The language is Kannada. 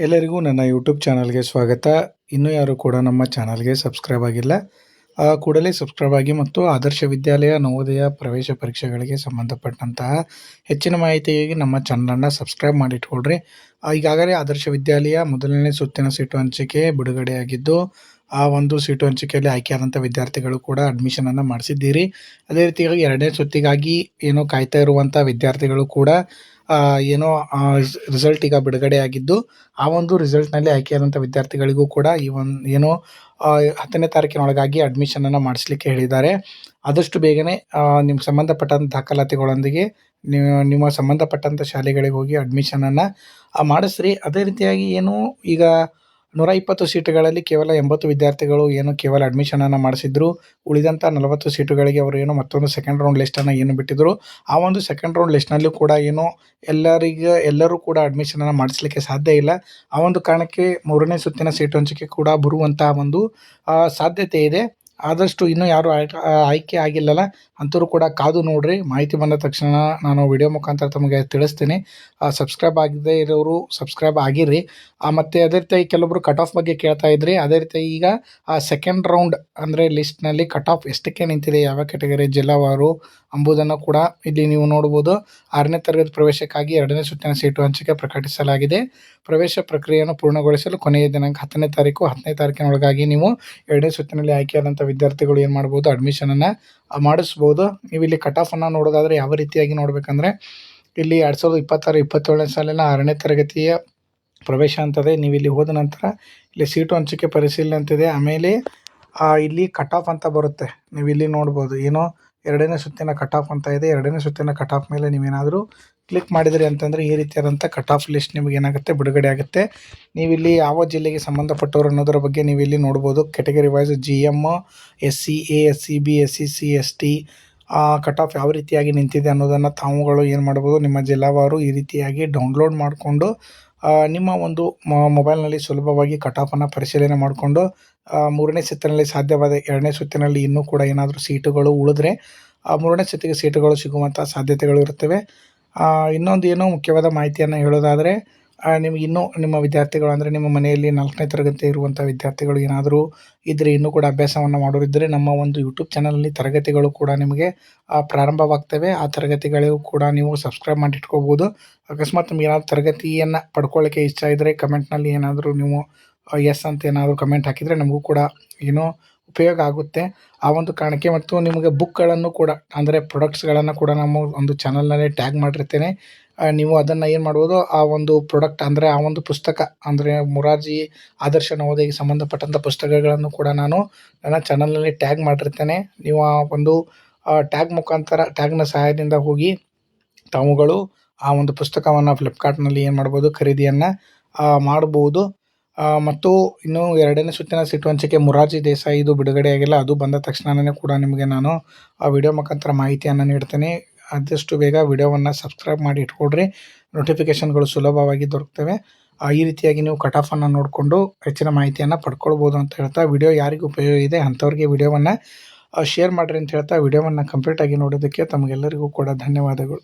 ಎಲ್ಲರಿಗೂ ನನ್ನ ಯೂಟ್ಯೂಬ್ ಚಾನಲ್ಗೆ ಸ್ವಾಗತ. ಇನ್ನೂ ಯಾರು ಕೂಡ ನಮ್ಮ ಚಾನಲ್ಗೆ ಸಬ್ಸ್ಕ್ರೈಬ್ ಆಗಿಲ್ಲ, ಕೂಡಲೇ ಸಬ್ಸ್ಕ್ರೈಬ್ ಆಗಿ ಮತ್ತು ಆದರ್ಶ ವಿದ್ಯಾಲಯ ನವೋದಯ ಪ್ರವೇಶ ಪರೀಕ್ಷೆಗಳಿಗೆ ಸಂಬಂಧಪಟ್ಟಂತಹ ಹೆಚ್ಚಿನ ಮಾಹಿತಿಗಾಗಿ ನಮ್ಮ ಚಾನಲನ್ನು ಸಬ್ಸ್ಕ್ರೈಬ್ ಮಾಡಿಟ್ಕೊಳ್ರಿ. ಈಗಾಗಲೇ ಆದರ್ಶ ವಿದ್ಯಾಲಯ ಮೊದಲನೇ ಸುತ್ತಿನ ಸೀಟು ಹಂಚಿಕೆ ಬಿಡುಗಡೆಯಾಗಿದ್ದು, ಆ ಒಂದು ಸೀಟು ಹಂಚಿಕೆಯಲ್ಲಿ ಆಯ್ಕೆಯಾದಂಥ ವಿದ್ಯಾರ್ಥಿಗಳು ಕೂಡ ಅಡ್ಮಿಷನನ್ನು ಮಾಡಿಸಿದ್ದೀರಿ. ಅದೇ ರೀತಿಯಾಗಿ ಎರಡನೇ ಸುತ್ತಿಗಾಗಿ ಏನೋ ಕಾಯ್ತಾ ಇರುವಂಥ ವಿದ್ಯಾರ್ಥಿಗಳು ಕೂಡ ಏನೋ ರಿಸಲ್ಟ್ ಈಗ ಬಿಡುಗಡೆಯಾಗಿದ್ದು, ಆ ಒಂದು ರಿಸಲ್ಟ್ನಲ್ಲಿ ಆಯ್ಕೆಯಾದಂಥ ವಿದ್ಯಾರ್ಥಿಗಳಿಗೂ ಕೂಡ ಈ ಒಂದು ಏನೋ 10ನೇ ತಾರೀಕಿನೊಳಗಾಗಿ ಅಡ್ಮಿಷನನ್ನು ಮಾಡಿಸ್ಲಿಕ್ಕೆ ಹೇಳಿದ್ದಾರೆ. ಆದಷ್ಟು ಬೇಗನೆ ನಿಮ್ಗೆ ಸಂಬಂಧಪಟ್ಟಂಥ ದಾಖಲಾತಿಗಳೊಂದಿಗೆ ನಿಮ್ಮ ಸಂಬಂಧಪಟ್ಟಂಥ ಶಾಲೆಗಳಿಗೆ ಹೋಗಿ ಅಡ್ಮಿಷನನ್ನು ಮಾಡಿಸ್ರಿ. ಅದೇ ರೀತಿಯಾಗಿ ಏನು ಈಗ 120 ಸೀಟುಗಳಲ್ಲಿ ಕೇವಲ 80 ವಿದ್ಯಾರ್ಥಿಗಳು ಏನು ಕೇವಲ ಅಡ್ಮಿಷನನ್ನು ಮಾಡಿಸಿದ್ರು. ಉಳಿದಂಥ 40 ಸೀಟುಗಳಿಗೆ ಅವರು ಏನು ಮತ್ತೊಂದು ಸೆಕೆಂಡ್ ರೌಂಡ್ ಲಿಸ್ಟನ್ನು ಏನು ಬಿಟ್ಟಿದ್ದರು, ಆ ಒಂದು ಸೆಕೆಂಡ್ ರೌಂಡ್ ಲಿಸ್ಟ್ನಲ್ಲೂ ಕೂಡ ಏನು ಎಲ್ಲರೂ ಕೂಡ ಅಡ್ಮಿಷನನ್ನು ಮಾಡಿಸ್ಲಿಕ್ಕೆ ಸಾಧ್ಯ ಇಲ್ಲ. ಆ ಒಂದು ಕಾರಣಕ್ಕೆ 3ನೇ ಸುತ್ತಿನ ಸೀಟು ಹಂಚಿಕೆ ಕೂಡ ಬರುವಂತಹ ಒಂದು ಸಾಧ್ಯತೆ ಇದೆ. ಆದಷ್ಟು ಇನ್ನೂ ಯಾರು ಆಯ್ಕೆ ಆಗಿಲ್ಲಲ್ಲ ಅಂಥವ್ರು ಕೂಡ ಕಾದು ನೋಡ್ರಿ. ಮಾಹಿತಿ ಬಂದ ತಕ್ಷಣ ನಾನು ವಿಡಿಯೋ ಮುಖಾಂತರ ತಮಗೆ ತಿಳಿಸ್ತೀನಿ. ಸಬ್ಸ್ಕ್ರೈಬ್ ಆಗದೇ ಇರೋರು ಸಬ್ಸ್ಕ್ರೈಬ್ ಆಗಿರ್ರಿ. ಮತ್ತು ಅದೇ ರೀತಿಯಾಗಿ ಕೆಲವೊಬ್ಬರು ಕಟ್ ಆಫ್ ಬಗ್ಗೆ ಕೇಳ್ತಾ ಇದ್ರಿ. ಅದೇ ರೀತಿ ಈಗ ಸೆಕೆಂಡ್ ರೌಂಡ್ ಅಂದರೆ ಲಿಸ್ಟ್ನಲ್ಲಿ ಕಟ್ ಆಫ್ ಎಷ್ಟಕ್ಕೆ ನಿಂತಿದೆ, ಯಾವ ಕ್ಯಾಟಗರಿ ಜಿಲ್ಲಾವಾರು ಎಂಬುದನ್ನು ಕೂಡ ಇಲ್ಲಿ ನೀವು ನೋಡ್ಬೋದು. 6ನೇ ತರಗತಿ ಪ್ರವೇಶಕ್ಕಾಗಿ 2ನೇ ಸುತ್ತಿನ ಸೀಟು ಹಂಚಿಕೆ ಪ್ರಕಟಿಸಲಾಗಿದೆ. ಪ್ರವೇಶ ಪ್ರಕ್ರಿಯೆಯನ್ನು ಪೂರ್ಣಗೊಳಿಸಲು ಕೊನೆಯ ದಿನಾಂಕ 10ನೇ ತಾರೀಕು. 10ನೇ ತಾರೀಕಿನೊಳಗಾಗಿ ನೀವು 2ನೇ ಸುತ್ತಿನಲ್ಲಿ ಆಯ್ಕೆಯಾದಂಥ ವಿದ್ಯಾರ್ಥಿಗಳು ಏನು ಮಾಡ್ಬೋದು, ಅಡ್ಮಿಷನನ್ನು ಮಾಡಿಸ್ಬೋದು. ನೀವು ಇಲ್ಲಿ ಕಟ್ ಆಫನ್ನು ನೋಡೋದಾದರೆ ಯಾವ ರೀತಿಯಾಗಿ ನೋಡಬೇಕಂದ್ರೆ, ಇಲ್ಲಿ 2026-27ನೇ ಸಾಲಿನ 6ನೇ ತರಗತಿಯ ಪ್ರವೇಶ ಅಂತದೆ. ನೀವು ಇಲ್ಲಿ ಹೋದ ನಂತರ ಇಲ್ಲಿ ಸೀಟು ಹಂಚಿಕೆ ಪರಿಶೀಲನೆ ಅಂತಿದೆ. ಆಮೇಲೆ ಇಲ್ಲಿ ಕಟ್ ಆಫ್ ಅಂತ ಬರುತ್ತೆ. ನೀವು ಇಲ್ಲಿ ನೋಡ್ಬೋದು ಏನೋ 2ನೇ ಸುತ್ತಿನ ಕಟ್ ಆಫ್ ಅಂತ ಇದೆ. 2ನೇ ಸುತ್ತಿನ ಕಟ್ ಆಫ್ ಮೇಲೆ ನೀವೇನಾದರೂ ಕ್ಲಿಕ್ ಮಾಡಿದ್ರಿ ಅಂತಂದರೆ ಈ ರೀತಿಯಾದಂಥ ಕಟ್ ಆಫ್ ಲಿಸ್ಟ್ ನಿಮಗೆ ಏನಾಗುತ್ತೆ, ಬಿಡುಗಡೆ ಆಗುತ್ತೆ. ನೀವಿಲ್ಲಿ ಯಾವ ಜಿಲ್ಲೆಗೆ ಸಂಬಂಧಪಟ್ಟವರು ಅನ್ನೋದರ ಬಗ್ಗೆ ನೀವು ಇಲ್ಲಿ ನೋಡ್ಬೋದು. Category wise GM, SC A, SCB, SCC, ST cut off ಯಾವ ರೀತಿಯಾಗಿ ನಿಂತಿದೆ ಅನ್ನೋದನ್ನು ತಾವುಗಳು ಏನು ಮಾಡ್ಬೋದು, ನಿಮ್ಮ ಜಿಲ್ಲಾವಾರು ಈ ರೀತಿಯಾಗಿ ಡೌನ್ಲೋಡ್ ಮಾಡಿಕೊಂಡು ನಿಮ್ಮ ಒಂದು ಮೊಬೈಲ್ನಲ್ಲಿ ಸುಲಭವಾಗಿ ಕಟ್ ಆಫನ್ನು ಪರಿಶೀಲನೆ ಮಾಡಿಕೊಂಡು 3ನೇ ಸುತ್ತಿನಲ್ಲಿ ಸಾಧ್ಯವಾದ 2ನೇ ಸುತ್ತಿನಲ್ಲಿ ಇನ್ನೂ ಕೂಡ ಏನಾದರೂ ಸೀಟುಗಳು ಉಳಿದ್ರೆ 3ನೇ ಸುತ್ತಿಗೆ ಸೀಟುಗಳು ಸಿಗುವಂಥ ಸಾಧ್ಯತೆಗಳು ಇರುತ್ತವೆ. ಇನ್ನೊಂದು ಏನೋ ಮುಖ್ಯವಾದ ಮಾಹಿತಿಯನ್ನು ಹೇಳೋದಾದರೆ, ನಿಮಗೆ ಇನ್ನೂ ನಿಮ್ಮ ವಿದ್ಯಾರ್ಥಿಗಳು ಅಂದರೆ ನಿಮ್ಮ ಮನೆಯಲ್ಲಿ 4ನೇ ತರಗತಿ ಇರುವಂಥ ವಿದ್ಯಾರ್ಥಿಗಳು ಏನಾದರೂ ಇದ್ದರೆ, ಇನ್ನೂ ಕೂಡ ಅಭ್ಯಾಸವನ್ನು ಮಾಡೋರಿದ್ದರೆ ನಮ್ಮ ಒಂದು ಯೂಟ್ಯೂಬ್ ಚಾನಲಲ್ಲಿ ತರಗತಿಗಳು ಕೂಡ ನಿಮಗೆ ಪ್ರಾರಂಭವಾಗ್ತವೆ. ಆ ತರಗತಿಗಳಿಗೂ ಕೂಡ ನೀವು ಸಬ್ಸ್ಕ್ರೈಬ್ ಮಾಡಿ ಇಟ್ಕೋಬೋದು. ಅಕಸ್ಮಾತ್ ನಿಮ್ಗೆ ಏನಾದರೂ ತರಗತಿಯನ್ನು ಪಡ್ಕೊಳ್ಳೋಕ್ಕೆ ಇಷ್ಟ ಇದ್ದರೆ ಕಮೆಂಟ್ನಲ್ಲಿ ಏನಾದರೂ ನೀವು ಎಸ್ ಅಂತ ಏನಾದರೂ ಕಮೆಂಟ್ ಹಾಕಿದರೆ ನಮಗೂ ಕೂಡ ಏನೋ ಉಪಯೋಗ ಆಗುತ್ತೆ. ಆ ಒಂದು ಕಾರಣಕ್ಕೆ ಮತ್ತು ನಿಮಗೆ ಬುಕ್ಗಳನ್ನು ಕೂಡ ಅಂದರೆ ಪ್ರಾಡಕ್ಟ್ಸ್ಗಳನ್ನು ಕೂಡ ನಮ್ಮ ಒಂದು ಚಾನಲ್ನಲ್ಲಿ ಟ್ಯಾಗ್ ಮಾಡಿರ್ತೇನೆ. ನೀವು ಅದನ್ನು ಏನು ಮಾಡ್ಬೋದು, ಆ ಒಂದು ಪ್ರಾಡಕ್ಟ್ ಅಂದರೆ ಆ ಒಂದು ಪುಸ್ತಕ ಅಂದರೆ ಮೊರಾರ್ಜಿ ಆದರ್ಶ ನವೋದಯಕ್ಕೆ ಸಂಬಂಧಪಟ್ಟಂಥ ಪುಸ್ತಕಗಳನ್ನು ಕೂಡ ನಾನು ನನ್ನ ಚಾನಲ್ನಲ್ಲಿ ಟ್ಯಾಗ್ ಮಾಡಿರ್ತೇನೆ. ನೀವು ಆ ಒಂದು ಟ್ಯಾಗ್ ಮುಖಾಂತರ ಟ್ಯಾಗ್ನ ಸಹಾಯದಿಂದ ಹೋಗಿ ತಾವುಗಳು ಆ ಒಂದು ಪುಸ್ತಕವನ್ನು ಫ್ಲಿಪ್ಕಾರ್ಟ್ನಲ್ಲಿ ಏನು ಮಾಡ್ಬೋದು, ಖರೀದಿಯನ್ನು ಮಾಡ್ಬೋದು. ಮತ್ತು ಇನ್ನು 2ನೇ ಸುತ್ತಿನ ಸೀಟು ಹಂಚಿಕೆ ಮೊರಾರ್ಜಿ ದೇಸಾಯಿ ಇದು ಬಿಡುಗಡೆಯಾಗಿಲ್ಲ. ಅದು ಬಂದ ತಕ್ಷಣವೇ ಕೂಡ ನಿಮಗೆ ನಾನು ಆ ವಿಡಿಯೋ ಮುಖಾಂತರ ಮಾಹಿತಿಯನ್ನು ನೀಡ್ತೇನೆ. ಆದಷ್ಟು ಬೇಗ ವಿಡಿಯೋವನ್ನು ಸಬ್ಸ್ಕ್ರೈಬ್ ಮಾಡಿ ಇಟ್ಕೊಳ್ರಿ. ನೋಟಿಫಿಕೇಷನ್ಗಳು ಸುಲಭವಾಗಿ ದೊರಕ್ತವೆ. ಈ ರೀತಿಯಾಗಿ ನೀವು ಕಟ್ ಆಫನ್ನು ನೋಡಿಕೊಂಡು ಹೆಚ್ಚಿನ ಮಾಹಿತಿಯನ್ನು ಪಡ್ಕೊಳ್ಬೋದು ಅಂತ ಹೇಳ್ತಾ, ವಿಡಿಯೋ ಯಾರಿಗೆ ಉಪಯೋಗ ಇದೆ ಅಂಥವ್ರಿಗೆ ವಿಡಿಯೋವನ್ನು ಶೇರ್ ಮಾಡಿರಿ ಅಂತ ಹೇಳ್ತಾ, ವಿಡಿಯೋವನ್ನು ಕಂಪ್ಲೀಟಾಗಿ ನೋಡೋದಕ್ಕೆ ತಮಗೆಲ್ಲರಿಗೂ ಕೂಡ ಧನ್ಯವಾದಗಳು.